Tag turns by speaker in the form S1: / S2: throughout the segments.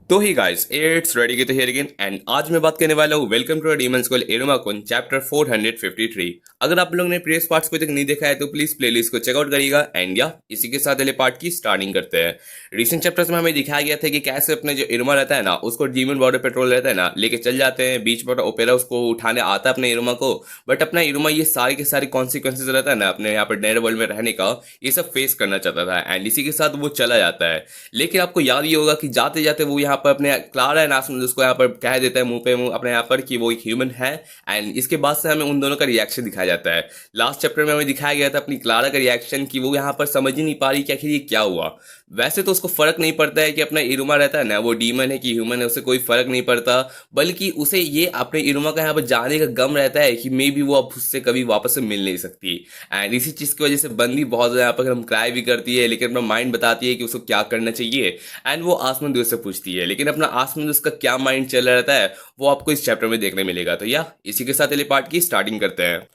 S1: तो ही guys it's ready के तो हियर अगेन एंड आज मैं बात करने वाला हूँ वेलकम टू डीमन स्कूल एरोमाकुन चैप्टर 453। अगर आप लोगों ने प्रीवियस पार्ट्स को तक नहीं देखा है तो प्लीज प्लेलिस्ट को चेकआउट करिएगा एंड या इसी के साथ अगले पार्ट की स्टार्टिंग करते हैं। रिसेंट चैप्टर्स में हमें दिखाया गया था कि कैसे अपने जो इरोमा रहता है ना उसको डीमन बॉर्डर पेट्रोल रहता है ना लेके चल जाते हैं बीच पर ओपेरा उसको उठाने आता है अपने इरोमा को। बट अपना इरोमा ये सारे के सारे कॉन्सिक्वेंसेज रहता है ना अपने यहाँ पर नए वर्ल्ड में रहने का ये सब फेस करना चाहता था एंड इसी के साथ वो चला जाता है। लेकिन आपको याद ही होगा कि जाते जाते वो यहाँ पर अपने क्लारा एंड आसमान उसको यहाँ पर कह देता है मुंह पे मुंह अपने यहाँ पर कि वो एक ह्यूमन है एंड इसके बाद से हमें उन दोनों का रिएक्शन दिखाया जाता है। लास्ट चैप्टर में हमें दिखाया गया था अपनी क्लारा का रिएक्शन कि वो यहाँ पर समझ ही नहीं पा रही कि आखिर ये क्या हुआ। वैसे तो उसको फर्क नहीं पड़ता है कि अपना इरुमा रहता है ना वो डीमन है कि ह्यूमन है, उसे कोई फर्क नहीं पड़ता, बल्कि उसे ये अपने इरुमा का यहाँ पर जाने का गम रहता है कि मे बी वो अब उससे कभी वापस से मिल नहीं सकती। एंड इसी चीज की वजह से बंदी बहुत ज्यादा यहाँ पर हम क्राई भी करती है लेकिन अपना माइंड बताती है कि उसको क्या करना चाहिए एंड वो आसमान दोस्त से पूछती है। लेकिन अपना आसमान दोस्त का क्या माइंड चल रहा रहता है वो आपको इस चैप्टर में देखने मिलेगा। तो या इसी के साथ अगले पार्ट की स्टार्टिंग करते हैं।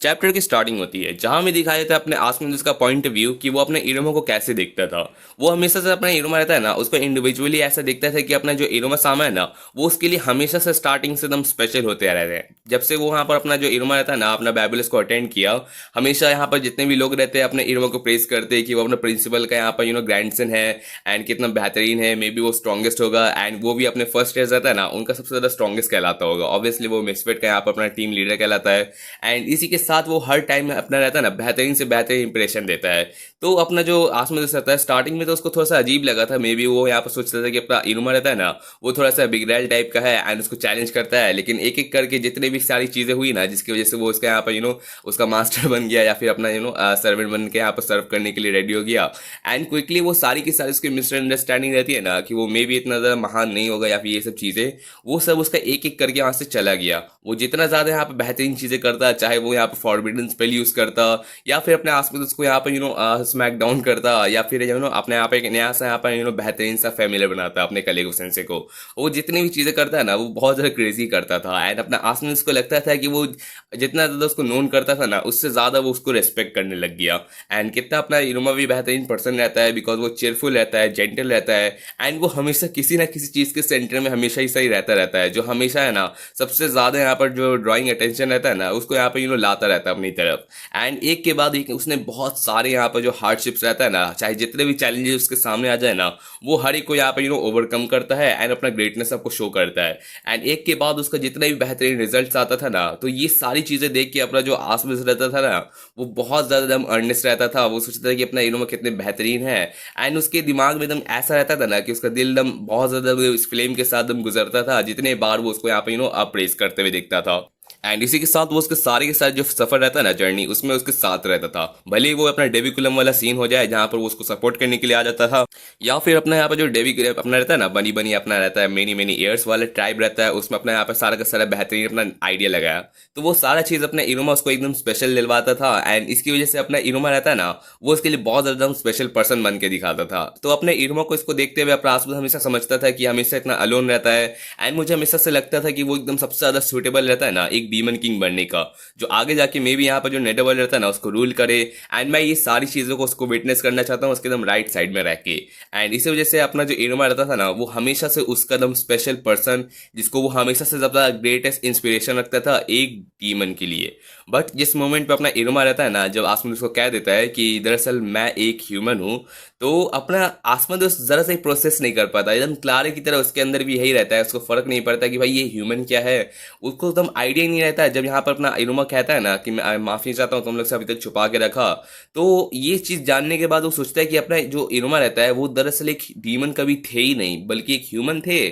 S1: चैप्टर की स्टार्टिंग होती है जहां में दिखाया जाता है अपने आसमान का पॉइंट ऑफ व्यू कि वो अपने इरोमा को कैसे देखता था। वो हमेशा से अपना इरोमा रहता है ना उसको इंडिविजुअली ऐसा देखता था कि अपना जो इरोमा सामा है ना वो उसके लिए हमेशा से स्टार्टिंग से एकदम स्पेशल होते आ रहे हैं। जब से वो यहाँ पर अपना जो इरोमा रहता है ना अपना बैबुलस को अटेंड किया, हमेशा यहाँ पर जितने भी लोग रहते हैं अपने इरोमा को प्रेस करते हैं कि वो अपना प्रिंसिपल का यहाँ पर ग्रैंडसन है एंड कितना बेहतरीन है, मे बी वो स्ट्रॉन्गेस्ट होगा एंड वो भी अपने फर्स्ट ईयर रहता है ना उनका सबसे ज्यादा स्ट्रॉन्गेस्ट कहलाता होगा। ऑब्वियसली वो मिसफिट का यहाँ पर अपना टीम लीडर कहलाता है एंड इसी के साथ वो हर टाइम में अपना रहता है ना बेहतरीन से बेहतरीन इंप्रेशन देता है। तो अपना जो आसमान दोस्त रहता है स्टार्टिंग में तो उसको थोड़ा सा अजीब लगा था, मे बी वो यहाँ पर सोचता था कि अपना इनुमा रहता है ना वो थोड़ा सा बिगड़ैल टाइप का है एंड उसको चैलेंज करता है। लेकिन एक एक करके जितने भी सारी चीजें हुई ना जिसकी वजह से वो उसका यहाँ पर उसका मास्टर बन गया या फिर अपना सर्वेंट बन के यहाँ पर सर्व करने के लिए रेडी हो गया एंड क्विकली वो सारी की सारी उसकी मिसअंडरस्टैंडिंग रहती है ना कि वो मे भी इतना ज्यादा महान नहीं होगा या फिर ये सब चीजें वो सब उसका एक एक करके वहां से चला गया। वो जितना ज्यादा यहाँ पे बेहतरीन चीजें करता चाहे वो यहाँ पे फॉरबिडन स्पेल यूज करता या फिर अपने आसपास उसको यहाँ पे स्मैक डाउन करता या फिर अपने यहाँ पे एक नया सा यहाँ पर बेहतरीन सा फैमिलियर बनाता अपने कलेगो सेंसे को। वो जितनी भी चीजें करता है ना वो बहुत ज्यादा क्रेजी करता था एंड अपना आसमान उसको लगता था कि वो जितना ज्यादा उसको नोन करता था ना उससे ज्यादा वो उसको रेस्पेक्ट करने लग गया। एंड कितना अपना इनुमा भी बेहतरीन पर्सन रहता है बिकॉज वो चेयरफुल रहता है, जेंटल रहता है एंड वो हमेशा किसी ना किसी चीज के सेंटर में हमेशा ही सही रहता है जो हमेशा है ना सबसे ज्यादा यहाँ पर जो ड्राइंग अटेंशन रहता है ना उसको यहाँ पे लाता रहता है अपनी तरफ। एंड एक के बाद एक उसने बहुत सारे यहाँ पर जो हार्डशिप्स रहता है ना चाहे जितने भी चैलेंजेस उसके सामने आ जाए ना वो हर एक को यहाँ पे ओवरकम करता है एंड अपना ग्रेटनेस आपको शो करता है। एंड एक के बाद उसका जितना भी बेहतरीन रिजल्ट आता था ना तो ये सारी चीजें देख के अपना जो आसपास रहता था ना वो बहुत ज्यादा एकदम अर्नेस्ट रहता था। वो सोचता था कि अपना इनोमा कितने बेहतरीन है एंड उसके दिमाग में एकदम ऐसा रहता था ना कि उसका दिल एकदम बहुत ज्यादा इस फ्लेम के साथ एकदम गुजरता था जितने बार वो उसको यहाँ पे अप्रेस करते हुए दिखता था। एंड इसी के साथ वो उसके सारे के साथ जो सफर रहता है ना जर्नी उसमें उसके साथ रहता था। भले ही वो अपना डेविकुलम वाला सीन हो जाए जहां पर वो उसको सपोर्ट करने के लिए आ जाता था या फिर अपना यहाँ पर जो डेवी अपना रहता है ना बनी बनी अपना रहता है मेनी मेनी ईयर्स वाला ट्राइब रहता है उसमें अपना यहाँ पर सारा का सारा बेहतरीन अपना आइडिया लगाया तो वो सारा चीज अपना इनोमा उसको एकदम स्पेशल दिलवाता था एंड इसकी वजह से अपना इनोमा रहता है ना वो उसके लिए बहुत ज्यादा स्पेशल पर्सन बन के दिखाता था। तो अपने इनोमा को इसको देखते हुए अपना आसपास हमेशा समझता था कि हमेशा इतना अलोन रहता है एंड मुझे हमेशा से लगता था कि वो एकदम सबसे ज्यादा सुटेबल रहता है ना एक डीमन किंग बनने का जो आगे जाके मे भी यहाँ पर जो नेटवर्ल्ड रहता है ना उसको रूल करे। एंड मैं ये सारी चीजों को उसको विटनेस करना चाहता हूँ उसके एकदम राइट साइड में रह के। एंड इसी वजह से अपना जो इनोमा रहता था ना वो हमेशा से उसका एकदम स्पेशल पर्सन जिसको वो हमेशा से ज्यादा ग्रेटेस्ट इंस्पिरेशन रखता था एक डीमन के लिए। बट जिस मोमेंट पे अपना इनोमा रहता है ना जब आसमान उसको कह देता है कि दरअसल मैं एक ह्यूमन हूँ तो अपना आसमान दोस्त जरा सा ही प्रोसेस नहीं कर पाता, एकदम क्लारे की तरह उसके अंदर भी यही रहता है, उसको फर्क नहीं पड़ता कि भाई ये ह्यूमन क्या है, उसको एकदम आइडिया ही नहीं रहता है। जब यहाँ पर अपना इनुमा कहता है ना कि मैं माफी चाहता हूँ तुम लोग से अभी तक छुपा के रखा, तो ये चीज जानने के बाद वो सोचता है कि अपना जो इनुमा रहता है वो दरअसल एक डीमन कभी थे ही नहीं बल्कि एक ह्यूमन थे।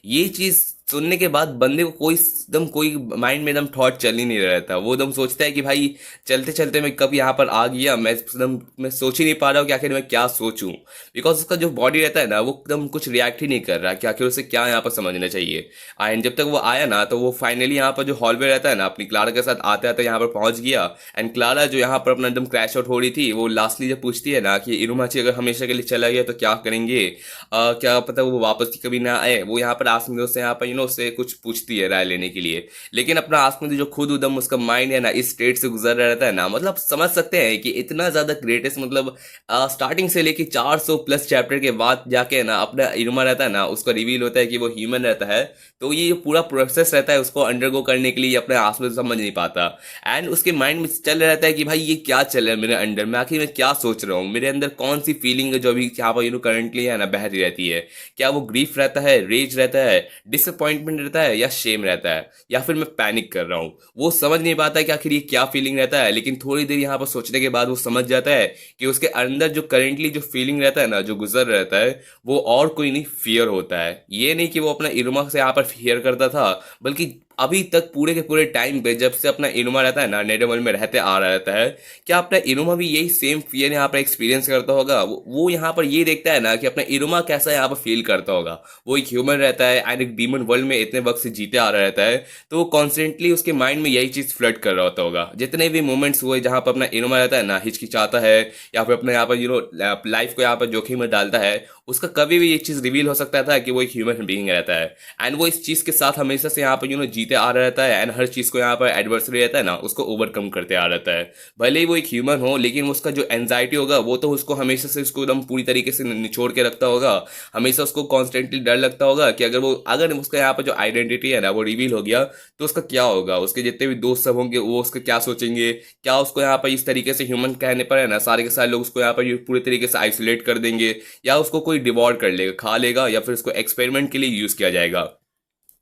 S1: ये चीज सुनने के बाद बंदे को कोई माइंड में एकदम थॉट चल ही नहीं रहता। वो एकदम सोचता है कि भाई चलते चलते मैं कब यहाँ पर आ गया, मैं सोच ही नहीं पा रहा हूँ कि आखिर मैं क्या सोचूं बिकॉज उसका जो बॉडी रहता है ना वो एकदम कुछ रिएक्ट ही नहीं कर रहा कि आखिर उसे क्या यहाँ पर समझना चाहिए। एंड जब तक वो आया ना तो वो फाइनली यहाँ पर जो हॉलवे रहता है ना अपनी क्लारा के साथ आते आते यहाँ पर पहुंच गया। एंड क्लारा जो यहाँ पर अपना एकदम क्रैश आउट हो रही थी वो लास्टली जब पूछती है ना कि इरुमाची अगर हमेशा के लिए चला गया तो क्या करेंगे, क्या पता वो वापस कभी ना आए। वो यहाँ पर आसमान से यहाँ पर उससे कुछ पूछती है राय लेने के लिए, लेकिन अपना आसमान जो खुद उदम उसका माइंड है ना इस स्टेट से गुजर रहा रहता है ना, मतलब समझ सकते हैं कि इतना ज्यादा ग्रेटेस्ट, मतलब स्टार्टिंग से लेके 400 प्लस चैप्टर के बाद जाके ना अपना इनुमा रहता है ना उसका रिवील होता है कि वो ह्यूमन रहता है। तो ये जो पूरा प्रोसेस रहता है उसको अंडरगो करने के लिए अपने आसमान समझ नहीं पाता, एंड उसके माइंड में चल रहा रहता है कि भाई ये क्या चल रहा है मेरे अंडर में, आखिर मैं क्या सोच रहा हूँ, मेरे अंदर कौन सी फीलिंग है जो अभी यहाँ पर करंटली है ना बह रही रहती है। क्या वो ग्रीफ रहता है, रेज रहता है, डिसअपॉइंटमेंट रहता है, या शेम रहता है, या फिर मैं पैनिक कर रहा हूँ। वो समझ नहीं पाता है कि आखिर ये क्या फीलिंग रहता है, लेकिन थोड़ी देर यहाँ पर सोचने के बाद वो समझ जाता है कि उसके अंदर जो करेंटली जो फीलिंग रहता है ना, जो गुजर रहता है, वो और कोई नहीं, फियर होता है। ये नहीं कि वो अपना इरुमा से यहाँ पर फियर करता था, बल्कि अभी तक पूरे के पूरे टाइम पे जब से अपना इनुमा रहता है ना नेटरवर्ल्ड में रहते आ रहा रहता है, क्या अपना इनुमा भी यही सेम फियर यहाँ पर एक्सपीरियंस करता होगा? वो यहाँ पर ये देखता है ना कि अपना इनुमा कैसा यहाँ पर फील करता होगा। वो एक ह्यूमन रहता है एंड एक डीमन वर्ल्ड में इतने वक्त से जीते आ रहा रहता है, तो वो कॉन्स्टेंटली उसके माइंड में यही चीज फ्लड कर रहा होता होगा। जितने भी मोमेंट्स हुए जहाँ पर अपना इनुमा रहता है ना हिचकिचाता है, या फिर अपने यहाँ पर लाइफ को यहाँ पर जोखिम में डालता है, उसका कभी भी ये चीज रिवील हो सकता था कि वो एक ह्यूमन बीइंग रहता है, एंड वो इस चीज के साथ हमेशा से यहाँ पर जीते आ रहा रहता है, एंड हर चीज को यहाँ पर एडवर्सरी रहता है ना उसको ओवरकम करते आ रहता है। भले ही वो एक ह्यूमन हो, लेकिन उसका जो एंजाइटी होगा वो तो उसको हमेशा से उसको एकदम पूरी तरीके से निचोड़ के रखता होगा। हमेशा उसको कॉन्स्टेंटली डर लगता होगा कि अगर उसका यहाँ पर जो आइडेंटिटी है ना वो रिवील हो गया तो उसका क्या होगा, उसके जितने भी दोस्त सब होंगे वो उसका क्या सोचेंगे, क्या उसको यहाँ पर इस तरीके से ह्यूमन कहने पर है ना सारे के सारे लोग उसको यहाँ पर पूरी तरीके से आइसोलेट कर देंगे, या उसको कोई डिवॉर कर लेगा, खा लेगा, या फिर उसको एक्सपेरिमेंट के लिए यूज किया जाएगा।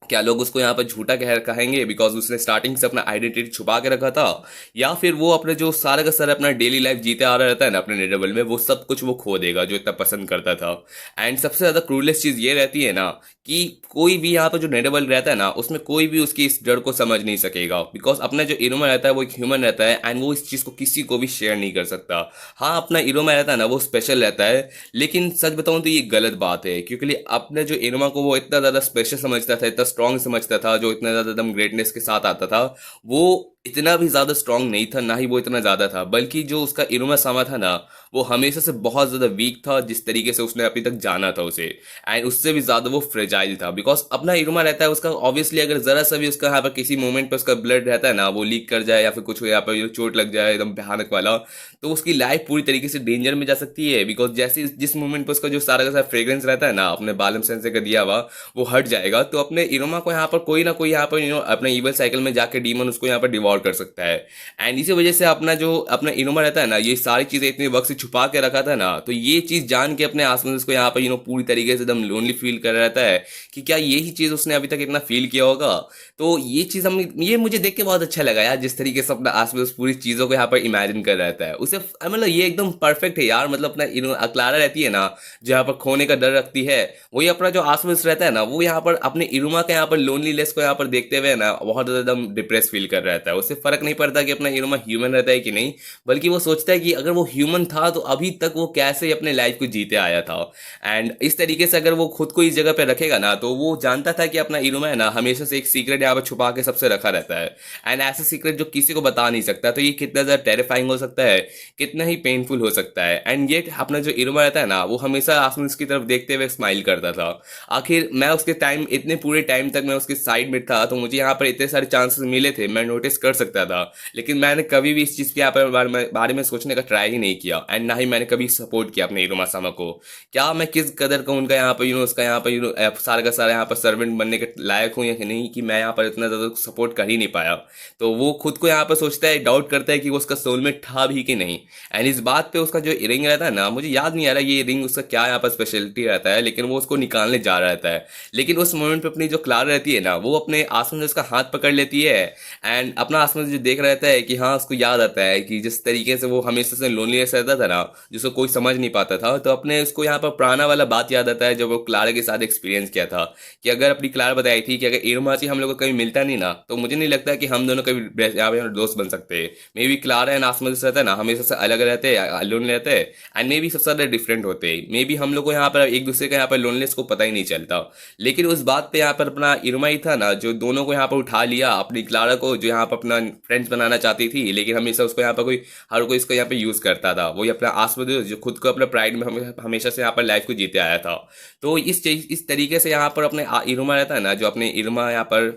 S1: क्या लोग उसको यहाँ पर झूठा कहेंगे बिकॉज उसने स्टार्टिंग से अपना आइडेंटिटी छुपा के रखा था, या फिर वो अपने जो सारा का सारा अपना डेली लाइफ जीते आ रहा रहता है ना अपने नेटवर्ल्ड में, वो सब कुछ वो खो देगा जो इतना पसंद करता था। एंड सबसे ज्यादा क्रूलेस्ट चीज ये रहती है ना कि कोई भी यहाँ पर जो नेटवर्ल्ड रहता है ना उसमें कोई भी उसकी इस डर को समझ नहीं सकेगा, बिकॉज अपना जो इरोमा रहता है वो एक ह्यूमन रहता है, एंड वो इस चीज को किसी को भी शेयर नहीं कर सकता। हाँ, अपना इरोमा रहता है ना वो स्पेशल रहता है, लेकिन सच बताऊं तो ये गलत बात है, क्योंकि अपने जो इरोमा को वो इतना ज्यादा स्पेशल समझता था, इतना स्ट्रांग समझता था, जो इतना ज्यादा एकदम ग्रेटनेस के साथ आता था, वो इतना भी ज्यादा स्ट्रांग नहीं था, ना ही वो इतना ज्यादा था, बल्कि जो उसका इनुमा सामा था ना वो हमेशा से बहुत ज्यादा वीक था, जिस तरीके से उसने अभी तक जाना था उसे, एंड उससे भी ज्यादा वो फ्रेजाइल था। बिकॉज अपना इनुमा रहता है उसका, ऑब्वियसली अगर जरा सा भी उसका यहाँ पर किसी मोमेंट पर उसका ब्लड रहता है ना वो लीक कर जाए, या फिर कुछ यहाँ पर चोट लग जाए एकदम भयानक वाला, तो उसकी लाइफ पूरी तरीके से डेंजर में जा सकती है। बिकॉज जैसे जिस मोमेंट पर उसका जो सारा का सारा फ्रेग्रेंस रहता है ना अपने बालम सेंसे का दिया हुआ वो हट जाएगा, तो अपने इरोमा को यहाँ पर कोई ना कोई यहाँ पर अपने ईवल साइकिल में जाके डीमन उसको यहाँ पर डिवॉर कर सकता है। एंड इसी वजह से अपना इनोमा रहता है ना ये सारी चीजें इतने वक्त से छुपा के रखा था ना, तो ये चीज जान के अपने आसपास को यहाँ पर पूरी तरीके से एकदम लोनली फील कर रहता है कि क्या यही चीज उसने अभी तक इतना फील किया होगा। तो ये चीज ये मुझे देख के बहुत अच्छा लगा यार, जिस तरीके से अपना आसपास पूरी चीजों को यहाँ पर इमेजिन कर रहता है उसे, मतलब ये एकदम परफेक्ट है यार। मतलब अपना अक्लारा रहती है ना जो यहाँ पर खोने का डर रखती है, वही अपना जो आसपास रहता है ना वो यहाँ पर अपने इरुमा के यहाँ पर लोनलीनेस को यहाँ पर देखते हुए ना बहुत ज्यादा एकदम डिप्रेस फील कर रहता है। उसे फर्क नहीं पड़ता कि अपना इरुमा ह्यूमन रहता है कि नहीं, बल्कि वो सोचता है कि अगर वो ह्यूमन था तो अभी तक वो कैसे अपने लाइफ को जीते आया था। एंड इस तरीके से अगर वो खुद को इस जगह पे रखेगा ना तो वो जानता था कि अपना इरुमा है ना हमेशा से एक सीक्रेट यहाँ पर छुपा के सबसे रखा रहता है, एंड ऐसा सीक्रेट जो किसी को बता नहीं सकता। तो ये कितना ज्यादा टेरिफाइंग हो सकता है, कितना ही पेनफुल हो सकता है। एंड ये अपना जो इरुमा रहता है ना वो हमेशा आसमान की तरफ देखते हुए स्माइल करता था। आखिर मैं उसके टाइम इतने पूरे टाइम तक मैं उसके साइड में था, तो मुझे यहाँ पर इतने सारे चांसेस मिले थे, मैं नोटिस कर सकता था, लेकिन मैंने कभी भी इस चीज के यहाँ पर बारे में सोचने का ट्राई ही नहीं किया, एंड ना ही मैंने कभी सपोर्ट किया अपने इरुमा सामा को। क्या मैं किस कदर का उनका यहाँ पर उसका यहाँ पर सारा का सारा यहाँ पर सर्वेंट बनने के लायक हूँ या नहीं, कि मैं यहाँ पर इतना ज्यादा सपोर्ट कर ही नहीं पाया। तो वो खुद को यहाँ पर सोचता है, डाउट करता है कि वो उसका सोलमेट था भी कि नहीं। एंड इस बात पे उसका जो रिंग रहता है ना, मुझे याद नहीं आ रहा ये रिंग उसका क्या यहाँ पर स्पेशलिटी रहता है, लेकिन वो उसको निकालने जा रहा रहता है। लेकिन उस मोमेंट पे अपनी जो क्लारा रहती है ना वो अपने आसमान से उसका हाथ पकड़ लेती है, एंड अपना आसमान जो देख रहता है कि हाँ उसको याद आता है कि जिस तरीके से वो हमेशा से लोनलीनेस रहता था ना जिसको कोई समझ नहीं पाता था, तो अपने उसको यहाँ पर पुराना वाला बात याद आता है जब वो क्लारा के साथ एक्सपीरियंस किया था, कि अगर अपनी क्लारा बताई थी कि अगर इरुमा से हम लोग को कभी मिलता नहीं ना तो मुझे नहीं लगता कि हम दोनों कभी यहाँ पे दोस्त बन सकते। मे बी क्लारा एंड आसमान रहता है ना हमेशा से अलग रहते हैं, लोन रहते हैं, एंड मे बी सबसे ज्यादा डिफरेंट होते हैं। मे बी हम लोग को यहाँ पर एक दूसरे का यहाँ पर लोनलेस को पता ही नहीं चलता। लेकिन उस बात पे यहाँ पर अपना इरुमा ही था ना जो दोनों को यहाँ पर उठा लिया, अपनी क्लारा को जो यहाँ पर अपना फ्रेंड्स बनाना चाहती थी, लेकिन हमेशा उसको यहाँ पर हर कोई इसको यहाँ पे यूज़ करता था। वही अपना आसपास जो खुद को अपना प्राइड में हमेशा से यहाँ पर लाइफ को जीते आया था। तो इस तरीके से यहाँ पर अपने इरुमा रहता है ना, जो अपने इरुमा यहाँ पर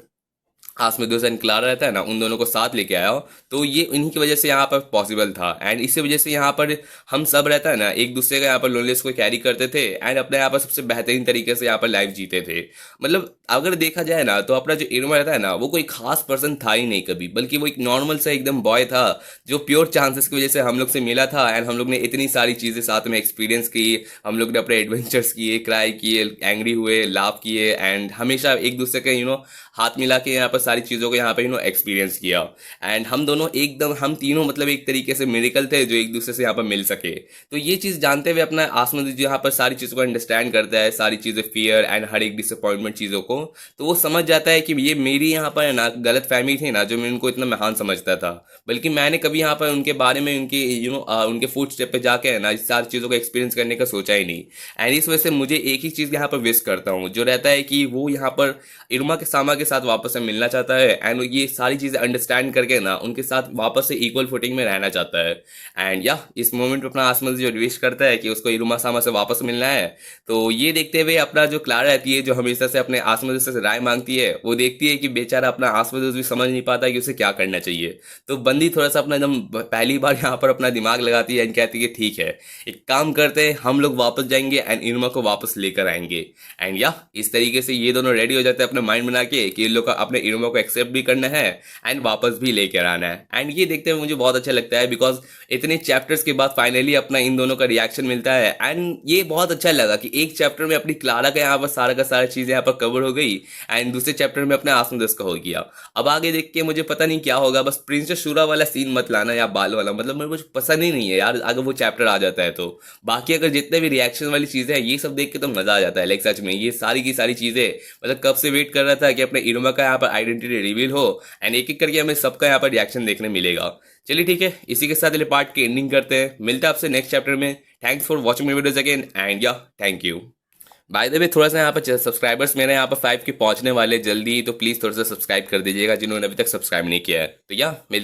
S1: आसमेदोस एंड क्लारा रहता है ना, उन दोनों को साथ लेके आया हो। तो ये उन्हीं की वजह से यहाँ पर पॉसिबल था, एंड इसी वजह से यहाँ पर हम सब रहता है ना एक दूसरे का यहाँ पर लोनलेस को कैरी करते थे, एंड अपने यहाँ पर सबसे बेहतरीन तरीके से यहाँ पर लाइफ जीते थे। मतलब अगर देखा जाए ना, तो अपना जो इरुमा रहता है ना, वो कोई खास पर्सन था ही नहीं कभी, बल्कि वो एक नॉर्मल सा एकदम बॉय था, जो प्योर चांसेस की वजह से हम लोग से मिला था, एंड हम लोग ने इतनी सारी चीज़ें साथ में एक्सपीरियंस की। हम लोग ने अपने एडवेंचर्स किए, क्राई किए, एंग्री हुए, लाभ किए, एंड हमेशा एक दूसरे के हाथ मिला के यहाँ पर सारी चीज़ों को यहाँ पे एक्सपीरियंस किया। एंड हम दोनों एकदम, हम तीनों मतलब एक तरीके से मिरेकल थे जो एक दूसरे से यहाँ पर मिल सके। तो ये चीज़ जानते हुए अपना आसमान जो यहाँ पर सारी चीज़ों को अंडरस्टैंड करता है, सारी चीज़ें, फियर एंड हर एक डिसअपॉइंटमेंट चीज़ों को, तो वो समझ जाता है कि ये मेरी यहाँ पर है ना गलत फहमी थी ना, जो मैं उनको इतना महान समझता था, बल्कि मैंने कभी यहाँ पर उनके बारे में उनके उनके फुट स्टेप पे जाके है ना इस सारी चीज़ों को एक्सपीरियंस करने का सोचा ही नहीं। एंड इस वजह से मुझे एक ही चीज़ यहाँ पर विश करता हूँ, जो रहता है कि वो यहाँ पर इरुमा के सामा के साथ वापस से मिलना चाहता है, एंड ये सारी चीज़ें अंडरस्टैंड करके ना उनके साथ वापस से इक्वल फुटिंग में रहना चाहता है। एंड या इस मोमेंट पे अपना आसमान जो विश करता है कि उसको इरुमा सामा से वापस मिलना है। तो ये देखते हुए अपना जो क्लारा रहती है, जो हमेशा से अपने आसमान से राय मांगती है, वो देखती है कि बेचारा अपना आसमान भी समझ नहीं पाता कि उसे क्या करना चाहिए। तो बंदी थोड़ा सा अपना एकदम पहली बार यहाँ पर अपना दिमाग लगाती है, एंड कहती है ठीक है, एक काम करते हैं, हम लोग वापस जाएंगे एंड इरुमा को वापस लेकर आएंगे। एंड या इस तरीके से ये दोनों रेडी हो जाते हैं अपना माइंड बना के कि इन लोग का अपने इरुमा को एक्सेप्ट भी करना है एंड वापस भी लेकर आना है। एंड ये देखते हुए मुझे बहुत अच्छा लगता है, बिकॉज इतने चैप्टर्स के बाद फाइनली अपना इन दोनों का रिएक्शन मिलता है। एंड ये बहुत अच्छा लगा कि एक चैप्टर में अपनी क्लारा का यहाँ पर सारा का सारा चीज़ यहाँ पर कवर हो गई, एंड दूसरे चैप्टर में अपने आसमदस का हो गया। अब आगे देख के मुझे पता नहीं क्या होगा, बस प्रिंसेस शूरा वाला सीन मत लाना या बाल वाला, मतलब मुझे पसंद ही नहीं है यार अगर वो चैप्टर आ जाता है तो। बाकी अगर जितने भी रिएक्शन वाली चीज़ें हैं, ये सब देख के तो मज़ा आ जाता है। लाइक सच में ये सारी की सारी चीज़ें, मतलब कब से वेट कर रहा था कि अपने इरुमा का यहाँ पर आइडेंटिटी रिवील हो, एंड एक एक करके हमें सबका यहाँ पर रिएक्शन देखने मिलेगा। चलिए ठीक है, इसी के साथ पार्ट की एंडिंग करते हैं, मिलते हैं आपसे नेक्स्ट चैप्टर में। Thanks for watching my videos again, and yeah thank you. By the way थोड़ा सा यहाँ पर सब्सक्राइबर्स मेरे यहाँ पर 5 के पहुँचने वाले जल्दी, तो प्लीज़ थोड़ा सा सब्सक्राइब कर दीजिएगा जिन्होंने अभी तक सब्सक्राइब नहीं किया है। तो या मिलता